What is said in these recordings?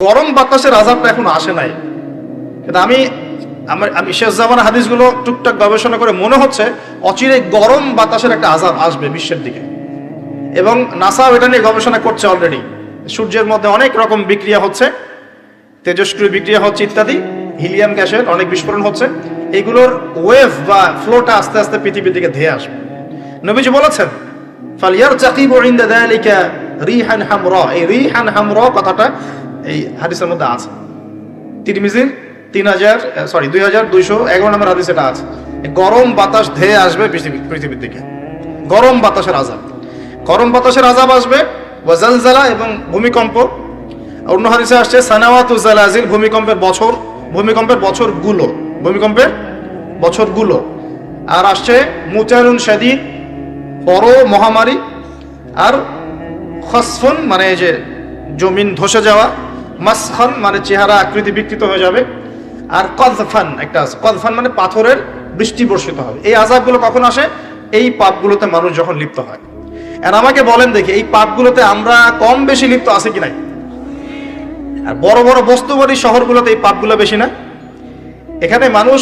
গরম বাতাসের আযাবটা এখন আসে নাই, কিন্তু আমি শেষ জামানার হাদিসগুলো টুকটাক গবেষণা করে মনে হচ্ছে অচিরে গরম বাতাসের একটা আযাব আসবে বিশ্বের দিকে। এবং নাসাও এটা নিয়ে গবেষণা করছে অলরেডি। সূর্যের মধ্যে অনেক রকম বিক্রিয়া হচ্ছে, তেজস্ক্রিয় বিক্রিয়া হচ্ছে ইত্যাদি, হিলিয়াম গ্যাসের অনেক বিস্ফোরণ হচ্ছে। এগুলোর ওয়েভ বা ফ্লোটা আস্তে আস্তে পৃথিবীর দিকে ধেয়ে আসবে। নবীজি বলেছেন ফালিয়ারতাকিবু ইনদা যালিকা রিহান হামরা। এই রিহান হামরা কথাটা এই হাদিসের মধ্যে আছে। তিরমিজির 2211 নম্বর হাদিস এটা আছে। গরম বাতাস ধেয়ে আসবে পৃথিবীর দিকে, গরম বাতাসের আযাব। গরম বাতাসের আযাব আসবে, ওয়াজালজালা এবং ভূমিকম্প। অন্য হাদিসে আসছে সানাওয়াতু জালাজিল, ভূমিকম্পের বছরগুলো। আর আসছে মুতারুন শাদীদ, বড় মহামারী। আর খসফুন মানে যে জমিন ধসে যাওয়া, মাসখান মানে চেহারা আকৃতি বিকৃত হয়ে যাবে। আর কযফান একটা আছে, কযফান মানে পাথরের বৃষ্টি বর্ষিত হবে। এই আযাবগুলো কখন আসে? এই পাপগুলোতে মানুষ যখন লিপ্ত হয়। আর আমাকে বলেন দেখি, এই পাপগুলোতে আমরা কম বেশি লিপ্ত আছি কি নাই? আর বড় বড় বস্তুবাদী শহরগুলোতে এই পাপগুলো বেশি না? এখানে মানুষ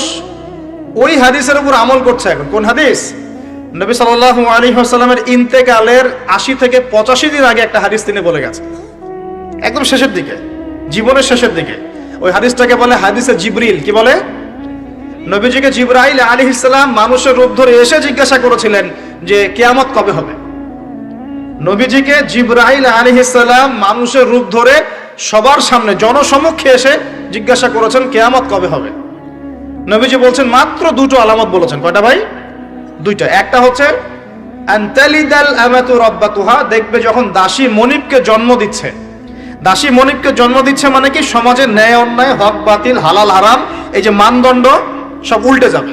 ওই হাদিসের উপর আমল করছে। এখন কোন হাদিস? নবী সাল্লাল্লাহু আলাইহি ওয়াসাল্লামের ইন্তেকালের 80 থেকে 85 দিন আগে একটা হাদিস তিনি বলে গেছেন, একদম শেষের দিকে, জীবনের শেষের দিকে। ওই হাদিসটাকে বলে হাদিসে জিবরিল। কি বলে? নবীজিকে জিবরাইল আলাইহিস সালাম মানুষের রূপ ধরে এসে জিজ্ঞাসা করেছিলেন যে কিয়ামত কবে হবে। নবীজিকে জিবরাইল আলাইহিস সালাম মানুষের রূপ ধরে সবার সামনে জনসমক্ষে এসে জিজ্ঞাসা করেছেন কিয়ামত কবে হবে। নবীজি বলছেন মাত্র দুটো আলামত বলেছেন। কয়টা ভাই? দুইটা। একটা হচ্ছে আনতালিদাল আমাতু রাব্বাতুহা, দেখবে যখন দাসী মনিবকে জন্ম দিচ্ছে। দাসী মনিবকে জন্ম দিচ্ছে মানে কি? সমাজের ন্যায় অন্যায়, হক বাতিল, হালাল হারাম, এই যে মানদণ্ড সব উল্টে যাবে।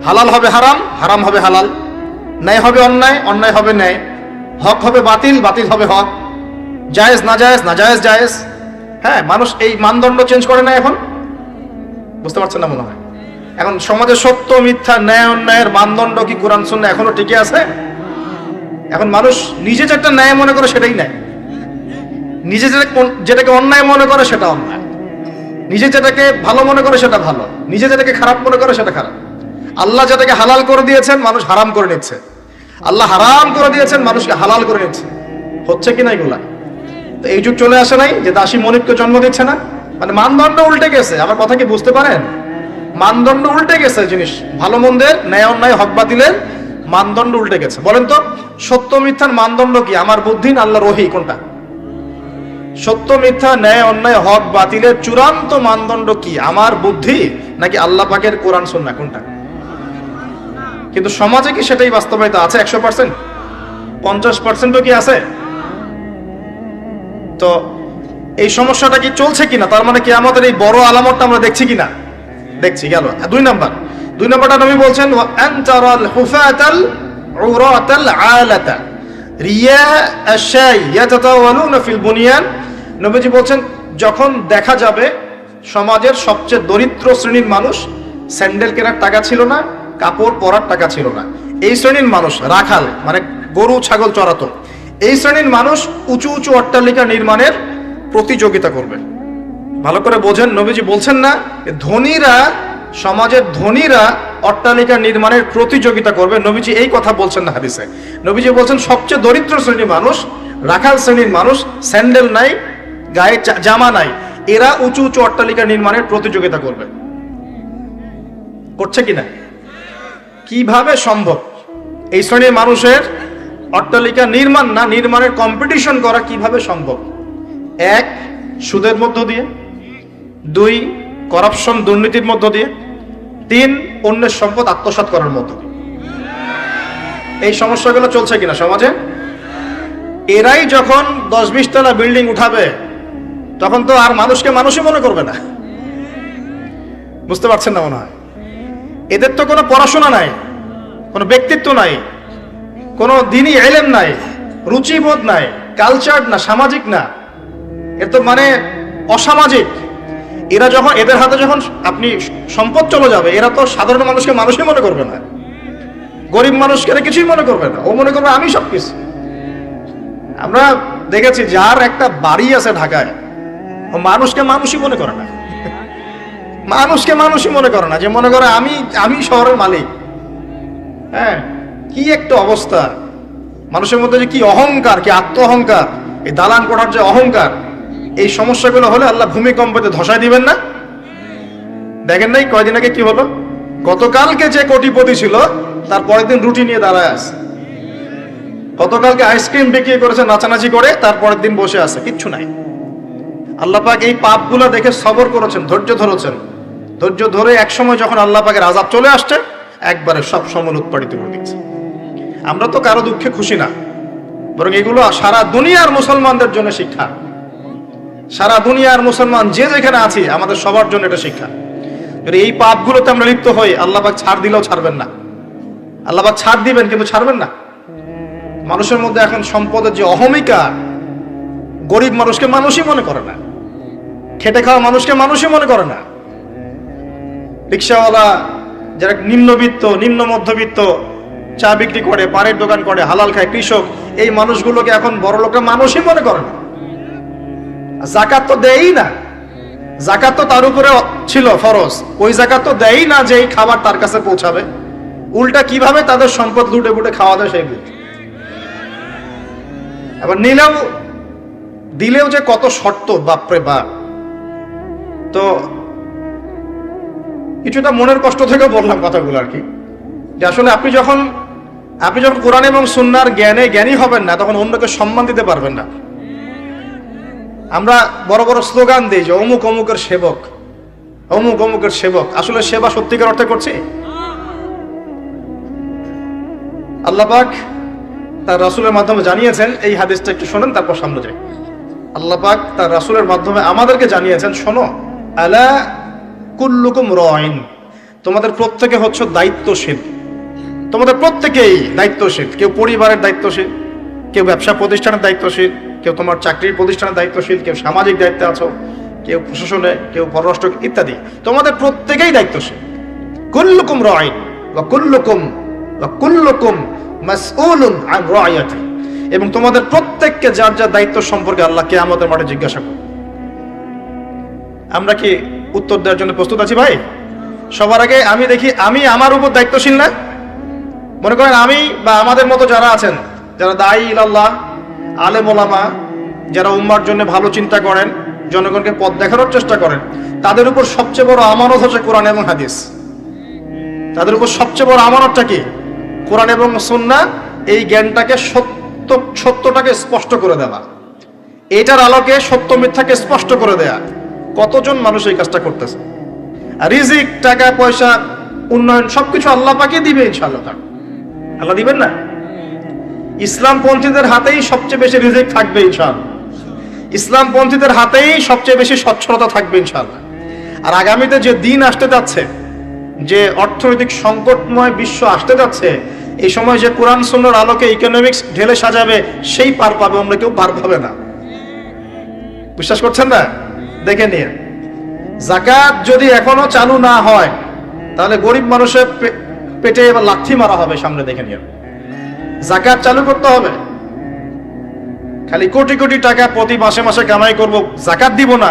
হালাল হবে হারাম, হারাম হবে হালাল, ন্যায় হবে অন্যায়, অন্যায় হবে ন্যায়, হক হবে বাতিল, বাতিল হবে হক, জায়েজ নাজায়েজ, নাজায়েজ জায়েজ। হ্যাঁ, মানুষ এই মানদণ্ড চেঞ্জ করে না এখন। বুঝতে পারছেন না মনে হয়? এখন সমাজে সত্য মিথ্যা, ন্যায় অন্যায়ের মানদণ্ড কি কোরআন সুন্নাহ এখনো টিকে আছে? এখন মানুষ নিজে যেটা ন্যায় মনে করে সেটাই ন্যায়, নিজে যেটাকে অন্যায় মনে করে সেটা অন্যায়, নিজে যেটাকে ভালো মনে করে সেটা ভালো, নিজে যেটাকে খারাপ মনে করে সেটা খারাপ। আল্লাহ যেটাকে হালাল করে দিয়েছেন মানুষ হারাম করে নিচ্ছে, আল্লাহ হারাম করে দিয়েছেন মানুষকে হালাল করে নিচ্ছে। হচ্ছে কিনা এগুলা? তো এই যুগ চলে আসে নাই যে দাসী মনিবকে জন্ম দিচ্ছে না? মানে মানদণ্ড উল্টে গেছে। আমার কথা কি বুঝতে পারেন? মানদণ্ড উল্টে গেছে। জিনিস ভালো মন্দের, ন্যায় অন্যায়, হক বাতিলের মানদণ্ড উল্টে গেছে। বলেন তো সত্য মিথ্যার মানদণ্ড কি? আমার বুদ্ধি না আল্লাহর ওহী? কোনটা? সত্য মিথ্যা, ন্যায় অন্যায়, হক বাতিলের চূড়ান্ত মানদণ্ড কি? আমার বুদ্ধি নাকি আল্লাহ পাকের কোরআন সুন্নাহ? কোনটা? কিন্তু সমাজে কি সেটাই বাস্তবায়িত আছে 100%? 50%ও কি আছে? তো এই সমস্যাটা কি চলছে কিনা? তার মানে কি আমাদের এই বড় আলামতটা আমরা দেখছি কিনা? দেখছি। গেল দুই নাম্বারটা নবী বলছেন আনতারাল হুফাতাল উরাতাল আলাতা রিয়া আশাই ইয়াতাতাওয়ালুনা ফিল বুনিয়ান। নবীজি বলছেন যখন দেখা যাবে সমাজের সবচেয়ে দরিদ্র শ্রেণীর মানুষ, স্যান্ডেল কেনার টাকা ছিল না, কাপড় পরার টাকা ছিল না, এই শ্রেণীর মানুষ, রাখাল মানে গরু ছাগল চড়াতো, এই শ্রেণীর মানুষ উঁচু উঁচু অট্টালিকা নির্মাণের প্রতিযোগিতা করবে। ভালো করে বোঝেন, নবীজি বলছেন না ধনীরা, সমাজের ধনীরা অট্টালিকা নির্মাণের প্রতিযোগিতা করবে। নবীজি এই কথা বলছেন না হাদিসে। নবীজি বলছেন সবচেয়ে দরিদ্র শ্রেণীর মানুষ, রাখাল শ্রেণীর মানুষ, স্যান্ডেল নাই, গায়ে জামা নাই, এরা উঁচু উঁচু অট্টালিকা নির্মাণের প্রতিযোগিতা করবে। করছে কিনা? কিভাবে সম্ভব এই শ্রেণীর মানুষের অট্টালিকা নির্মাণ না, নির্মাণের কম্পিটিশন করা কিভাবে সম্ভব? এক, সুদের মধ্য দিয়ে; দুই, করাপশন দুর্নীতির মধ্য দিয়ে; তিন, অন্যের সম্পদ আত্মসাৎ করার মধ্য দিয়ে। এই সমস্যাগুলো চলছে কিনা সমাজে? এরাই যখন 10-20 তলা বিল্ডিং উঠাবে তখন তো আর মানুষকে মানুষই মনে করবে না। বুঝতে পারছেন না মনে হয়? এদের তো কোনো পড়াশোনা নাই, কোনো ব্যক্তিত্ব নাই, কোনো দ্বীনি ইলম নাই, রুচিবোধ নাই, কালচার না, সামাজিক না, এর তো মানে অসামাজিক। এরা যখন, এদের হাতে যখন আপনি সম্পদ চলে যাবে, এরা তো সাধারণ মানুষকে মানুষই মনে করবে না, গরিব মানুষকে কিছুই মনে করবে না, ও মনে করবে আমি সবকিছু। আমরা দেখেছি যার একটা বাড়ি আছে ঢাকায়, ও মানুষকে মানুষই মনে করে না, মানুষকে মানুষই মনে করে না, যে মনে করে আমি শহরের মালিক। হ্যাঁ, কি একটা অবস্থা মানুষের মধ্যে, যে কি অহংকার, কি আত্ম অহংকার, এই দালান কোঠার যে অহংকার, এই সমস্যাগুলো হলে আল্লাহ ভূমিকম্পতে ধসায় দিবেন না? দেখেন নাই কয়দিন আগে কি হলো? গতকালকে যে কোটিপতি ছিল তার পরের দিন রুটি নিয়ে দাঁড়ায় আছে। গতকালকে আইসক্রিম বিক্রি করেছে নাচানাচি করে, তার পরের দিন বসে আছে, কিচ্ছু নাই। আল্লাহ পাক এই পাপগুলো দেখে সবর করেছেন, ধৈর্য ধরেছেন। ধৈর্য ধরে একসময় যখন আল্লাহ পাকের আযাব চলে আসছে, একবারে সব সমল উৎপাদিত করে দিচ্ছে। আমরা তো কারো দুঃখে খুশি না, বরং এগুলো সারা দুনিয়ার মুসলমানদের জন্য শিক্ষা। সারা দুনিয়ার মুসলমান যে যেখানে আছি, আমাদের সবার জন্য এটা শিক্ষা। যদি এই পাপগুলোতে আমরা লিপ্ত হই, আল্লাহ পাক ছাড় দিলেও ছাড়বেন না। আল্লাহ পাক ছাড় দিবেন কিন্তু ছাড়বেন না। মানুষের মধ্যে এখন সম্পদের যে অহমিকা, গরিব মানুষকে মানুষই মনে করে না, খেটে খাওয়া মানুষকে মানুষই মনে করে না। রিক্সাওয়ালা, যারা নিম্নবিত্ত, নিম্ন মধ্যবিত্ত, চা বিক্রি করে, পানের দোকান করে, হালাল খায়, কৃষক, এই মানুষগুলোকে এখন বড় লোকরা মানুষই মনে করে না। যাকাত তো দেয়ই না, যাকাত তো তার উপরে ছিল ফরজ, ওই যাকাত তো দেয়ই না যে এই খাবার তার কাছে পৌঁছাবে। উল্টা কিভাবে তাদের সম্পদ লুটে বুটে খাওয়া যায় সেই বুঝ। আবার দিলেও যে কত শর্ত, বাপরে বাপ। তো কিছুটা মনের কষ্ট থেকে বললাম কথাগুলো আর কি, যে আসলে আপনি যখন কোরআন এবং সুন্নাহর জ্ঞানী হবেন না, তখন অন্যকে সম্মান দিতে পারবেন না। আমরা বড় বড় স্লোগান দিই যে অমুক অমুকের সেবক, অমুক অমুকের সেবক। আসলে সেবা সত্যিকার অর্থে করছি? আল্লাহ পাক তার রাসূলের মাধ্যমে জানিয়েছেন, এই হাদিসটা একটু শোনেন তারপর সামনে যাই। আল্লাহ পাক তার রাসূলের মাধ্যমে আমাদেরকে জানিয়েছেন, শোনো, আলা কুল্লুকুম রাইন, তোমাদের প্রত্যেকে হচ্ছে দায়িত্বশীল। তোমাদের প্রত্যেকেই দায়িত্বশীল। কেউ পরিবারের দায়িত্বশীল, কেউ ব্যবসা প্রতিষ্ঠানের দায়িত্বশীল, কেউ তোমার চাকরির প্রতিষ্ঠানের দায়িত্বশীল, কেউ সামাজিক দায়িত্বে আছো, কেউ প্রশাসনে, কেউ পররাষ্ট্র ইত্যাদি। তোমাদের প্রত্যেকেই দায়িত্বশীল। কুল্লুকুম রাইন ওয়া কুল্লুকুম মাসউলুন আন রাইয়াতি, এবং তোমাদের প্রত্যেককে যার যার দায়িত্ব সম্পর্কে আল্লাহ কিয়ামতের মাঠে জিজ্ঞাসা করবে। আমরা কি উত্তর দেওয়ার জন্য প্রস্তুত আছি ভাই? সবার আগে আমি দেখি, আমি আমার উপর দায়িত্বশীল না? মনে করেন আমি বা আমাদের মতো যারা আছেন, যারা দায়ী ইলাল্লাহ, আলেম ওলামা, যারা উম্মার জন্য ভালো চিন্তা করেন, জনগণকে পথ দেখানোর চেষ্টা করেন, তাদের উপর সবচেয়ে বড় আমানত হচ্ছে কোরআন এবং হাদিস। তাদের উপর সবচেয়ে বড় আমানতটা কি? কোরআন এবং সুন্নাহ। এই জ্ঞানটাকে সত্যটাকে স্পষ্ট করে দেওয়া, এটার আলোকে সত্য মিথ্যাকে স্পষ্ট করে দেয়া। কতজন মানুষ এই কাজটা করতেছে? রিজিক, টাকা পয়সা, উন্নয়ন সবকিছু আল্লাহ পাকই দিবে ইনশাআল্লাহ। আল্লাহ দিবেন না? ইসলামপন্থীদের হাতেই সবচেয়ে বেশি রিজিক থাকবে ইনশাআল্লাহ। ইসলামপন্থীদের হাতেই সবচেয়ে বেশি সচ্ছলতা থাকবে ইনশাআল্লাহ। আর আগামীতে যে দিন আসতে যাচ্ছে, যে অর্থনৈতিক সংকটময় বিশ্ব আসতে যাচ্ছে, এই সময় যে কোরআন সুন্নাহর আলোকে ইকোনমিক্স ঢেলে সাজাবে, সেই পার পাবে, আমরা কেউ পার পাবে না। বিশ্বাস করছেন না? দেখে নিয়ে, যাকাত যদি এখনো চালু না হয়, তাহলে গরিব মানুষের পেটে এবার লাথি মারা হবে সামনে। দেখে নিয়ে, যাকাত চালু করতে হবে। খালি কোটি কোটি টাকা প্রতি মাসে মাসে কামাই করব, যাকাত দিব না,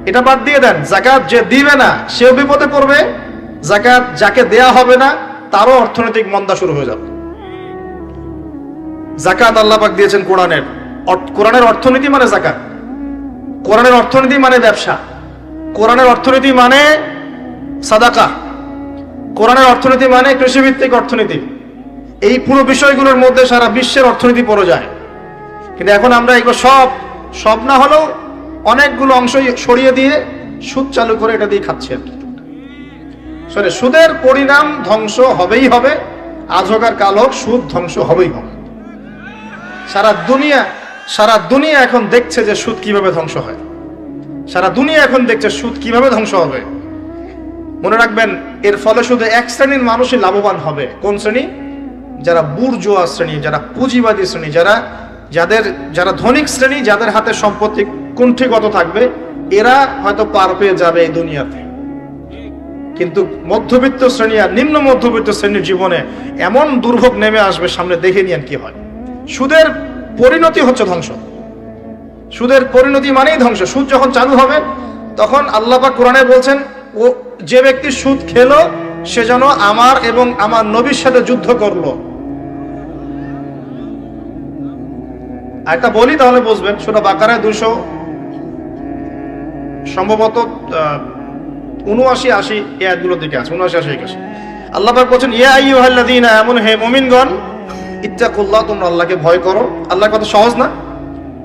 এটা বাদ দিয়ে দেন। যাকাত যে দিবে না সেও বিপদে পড়বে, যাকাত যাকে দেয়া হবে না তারও অর্থনৈতিক মন্দা শুরু হয়ে যাবে। যাকাত আল্লাহ পাক দিয়েছেন কোরআনের অর্থনীতি মানে যাকাত। কোরআনের অর্থনীতি মানে ব্যবসা। কোরআনের অর্থনীতি মানে সাদাকা। কোরআনের অর্থনীতি মানে কৃষিভিত্তিক অর্থনীতি। এই পুরো বিষয়গুলোর মধ্যে সারা বিশ্বের অর্থনীতি পড়ে যায়। কিন্তু এখন আমরা এগুলো সব না হলেও অনেকগুলো অংশ সরিয়ে দিয়ে সুদ চালু করে এটা দিয়ে খাচ্ছি আর কি। সুদের পরিণাম ধ্বংস হবেই হবে, আজ হোক আর কাল হোক, সুদ ধ্বংস হবেই হবে। সারা দুনিয়া এখন দেখছে যে সুদ কিভাবে ধ্বংস হয়। সারা দুনিয়া এখন দেখছে সুদ কিভাবে ধ্বংস হবে। মনে রাখবেন, এর ফলে শুধু এক শ্রেণীর মানুষই লাভবান হবে। কোন শ্রেণী? যারা বুর্জোয়া শ্রেণী, যারা পুঁজিবাদী শ্রেণী, যারা ধনিক শ্রেণী, যাদের হাতে সম্পত্তি কুণ্ঠিগত থাকবে, এরা হয়তো পার পেয়ে যাবে এই দুনিয়াতে। কিন্তু মধ্যবিত্ত শ্রেণী আর নিম্ন মধ্যবিত্ত শ্রেণীর জীবনে এমন দুর্ভোগ নেমে আসবে সামনে, দেখে নিয়েন কি হয়। সুদের পরিণতি হচ্ছে ধ্বংস। সুদের পরিণতি মানেই ধ্বংস। সুদ যখন চালু হবে তখন আল্লাহ পাক কোরআনে বলছেন, ও যে ব্যক্তি সুদ খেলো সে যেন আমার এবং আমার নবীর সাথে যুদ্ধ করলো। একটা বলি তাহলে বুঝবেন, সূরা বাকারায় 200 সম্ভবত 79-80 এই আয়াতগুলো দিকে আছে, 79-81। আল্লাহ পাক বলছেন, ইয়া আইয়ুহাল্লাযীনা আমানু, হে মুমিনগণ, ইত্তাকুল্লাহ, তোমরা আল্লাহকে ভয় করো। আল্লাহর কথা সহজ না?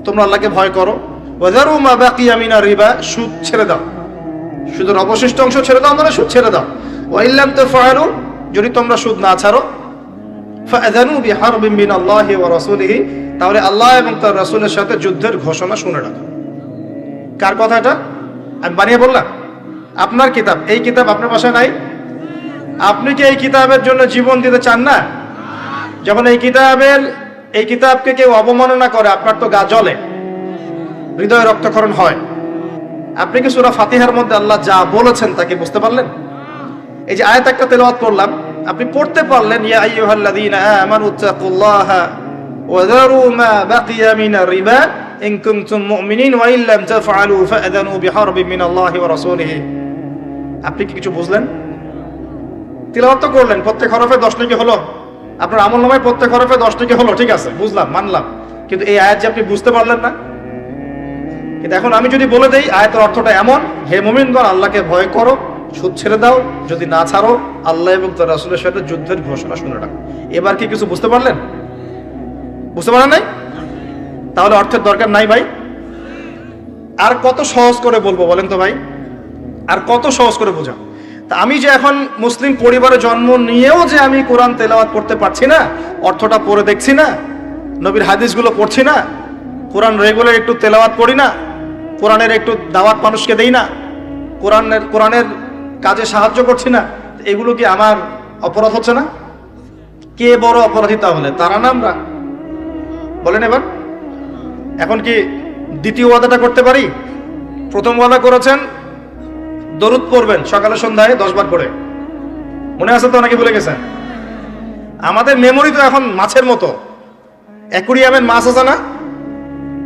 তোমরা আল্লাহকে ভয় করো। ওয়াযারু মা বাকিয়া মিনার রিবা, সুদ ছেড়ে দাও, সুদের অবশিষ্ট অংশ ছেড়ে দাও, মানে সুদ ছেড়ে দাও। ওয়া ইল্লাম তাফআলু, যদি তোমরা সুদ না ছাড়ো, ফাআযানু বিহারবিন মিনাল্লাহি ওয়া রাসূলিহি, তাহলে আল্লাহ এবং তার রাসূলের সাথে যুদ্ধের ঘোষণা শুনে রাখো। কার কথা এটা? আমি বানিয়ে বললাম? আপনার কিতাব, এই কিতাব আপনার বাসায় নাই? আপনি কি এই কিতাবের জন্য জীবন দিতে চান না? যখন এই কিতাবকে কেউ অবমাননা করে, আপনার তো গা জ্বলে, হৃদয়ে রক্তক্ষরণ হয়। আপনি কি সূরা ফাতিহার মধ্যে আল্লাহ যা বলেছেন তাকে বুঝতে পারলেন? এই যে আয়াত একটা তেলাওয়াত করলাম, আপনি পড়তে পারলেন, ইয়া আইয়ুহাল্লাযীনা আমানু তাকুল্লাহা ওয়া যারু মা বাকিয়া মিনার রিবা ইন কুনতুম মুমিনিন ওয়া ইল্লাম তাফআলু ফাআযানু বিহারবিন মিনাল্লাহি ওয়া রাসূলিহি। আপনি কি কিছু বুঝলেন? তিলাওয়াত তো করলেন, প্রত্যেক হরফে 10 নেকি হলো, আপনার আমলনামায় প্রত্যেক হরফে 10 নেকি হলো, ঠিক আছে, বুঝলাম, মানলাম। কিন্তু এই আয়াত যে আপনি বুঝতে পারলেন না। কিন্তু এখন আমি যদি বলে দেই আয়াতের অর্থটা এমন, হে মুমিনগণ, আল্লাহকে ভয় করো, সুদ ছেড়ে দাও, যদি না ছাড়ো আল্লাহ এবং তার রাসূলের সাথে যুদ্ধের ঘোষণা শুনে রাখো। এবার কি কিছু বুঝতে পারলেন? বুঝতে পারেন নাই? তাহলে অর্থের দরকার নাই ভাই। আর কত সহজ করে বলবো বলেন তো ভাই? আর কত সহজ করে বোঝা? তা আমি যে এখন মুসলিম পরিবারে জন্ম নিয়েও যে আমি কোরআন তেলাওয়াত করতে পারছি না, অর্থটা পড়ে দেখছি না, নবীর হাদিসগুলো পড়ছি না, কোরআন রেগুলার একটু তেলাওয়াত করি না, কোরআনের একটু দাওয়াত মানুষকে দেই না, কোরআনের কাজে সাহায্য করছি না, এগুলো কি আমার অপরাধ হচ্ছে না? কে বড় অপরাধী তাহলে? তারা না আমরা? বলেন এবার। এখন কি দ্বিতীয় ওয়াদাটা করতে পারি? প্রথম ওয়াদা করেছেন দরুদ পড়বেন সকালে সন্ধ্যায় 10 বার করে, মনে আছে তো নাকি ভুলে গেছেন? আমাদের মেমোরি তো এখন মাছের মতো। অ্যাকুরিয়ামের মাছ আছে না,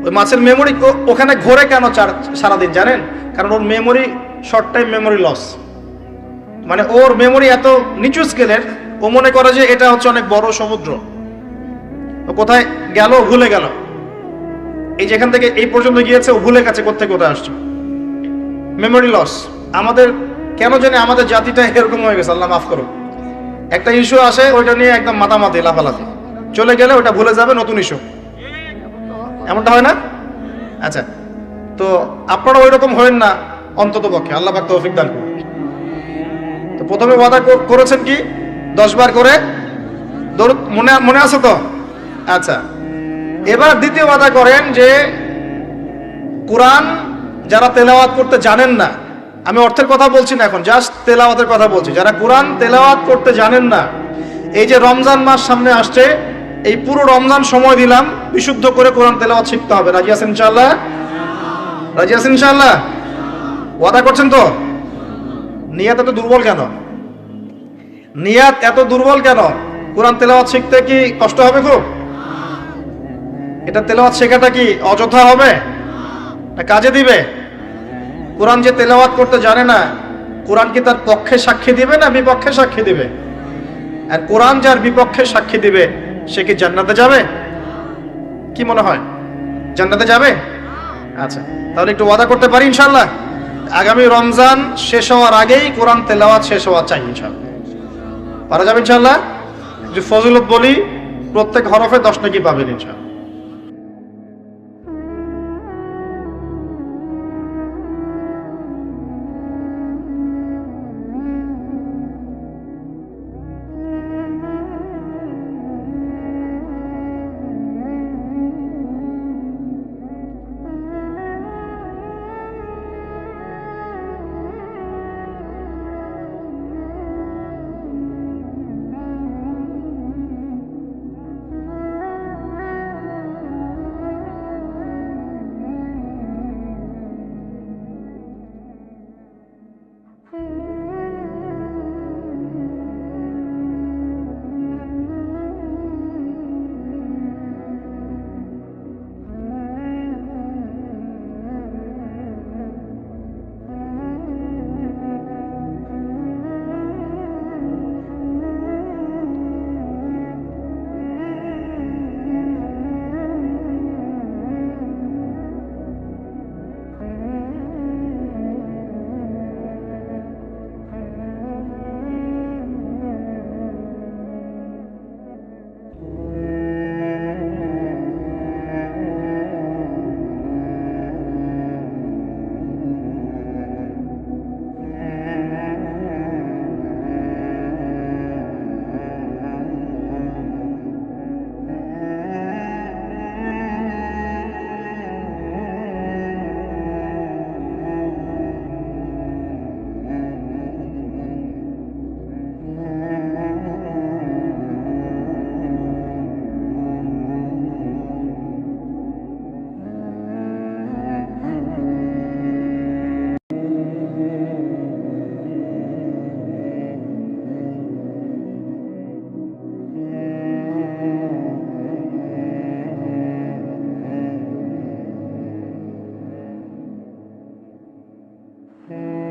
ওই মাছের মেমোরি ওখানে ঘোরে কেন সারাদিন জানেন? কারণ ওর memory short time memory loss, মানে ওর মেমোরি এত নিচু স্কেলের, ও মনে করে যে এটা হচ্ছে অনেক বড় সমুদ্র, ও কোথায় গেল ভুলে গেল, এই যেখান থেকে এই পর্যন্ত গিয়েছে ও ভুলে গেছে কোথায় কোথায় আসছে, মেমোরি লস। আমাদের কেন জানি আমাদের জাতিটা এরকম হয়ে গেছে, আল্লাহ মাফ করো। একটা ইস্যু আসে, ওইটা নিয়ে একদম মাতামাতি লাফালাফি, চলে গেলে ওটা ভুলে যাবে, নতুন ইস্যু। এমনটা হয় না? আচ্ছা, তো আপনারা ওই রকম হয়েন না অন্তত পক্ষে, আল্লাহ পাক তৌফিক দান করুন। তো প্রথমে ওয়াদা করেছেন কি 10 বার করে দরুদ, মনে আছে তো? আচ্ছা, এবার দ্বিতীয় ওয়াদা করেন যে কোরআন যারা তেলাওয়াত করতে জানেন না, আমি অর্থের কথা বলছি না এখন, জাস্ট তেলাওয়াতের কথা বলছি, যারা কোরআন তেলাওয়াত করতে জানেন না, এই যে রমজান মাস সামনে আসছে, এই পুরো রমজান সময় দিলাম বিশুদ্ধ করে কোরআন তেলাওয়াত শিখতে হবে। রাজি আছেন ইনশাআল্লাহ? রাজি আছেন ইনশাআল্লাহ? ওয়াদা করছেন তো? নিয়াত এত দুর্বল কেন? নিয়াত এত দুর্বল কেন? কোরআন তেলাওয়াত শিখতে কি কষ্ট হবে খুব? এটা তেলাওয়াত শেখাটা কি অযথা হবে না কাজে দিবে? কোরআন যে তেলাওয়াত করতে জানে না, কোরআন কি তার পক্ষে সাক্ষী দিবে না বিপক্ষে সাক্ষী দিবে? আর কোরআন যার বিপক্ষে সাক্ষী দিবে সে কি জান্নাতে যাবে? কি মনে হয়, জান্নাতে যাবে? আচ্ছা, তাহলে একটু ওয়াদা করতে পারি ইনশাআল্লাহ, আগামী রমজান শেষ হওয়ার আগেই কোরআন তেলাওয়াত শেষ হওয়া চাই ইনশাআল্লাহ। পারা যাবে ইনশাআল্লাহ? যে ফজিলত বলি, প্রত্যেক হরফে 10 নেকি পাবেন ইনশাআল্লাহ। Mm-hmm.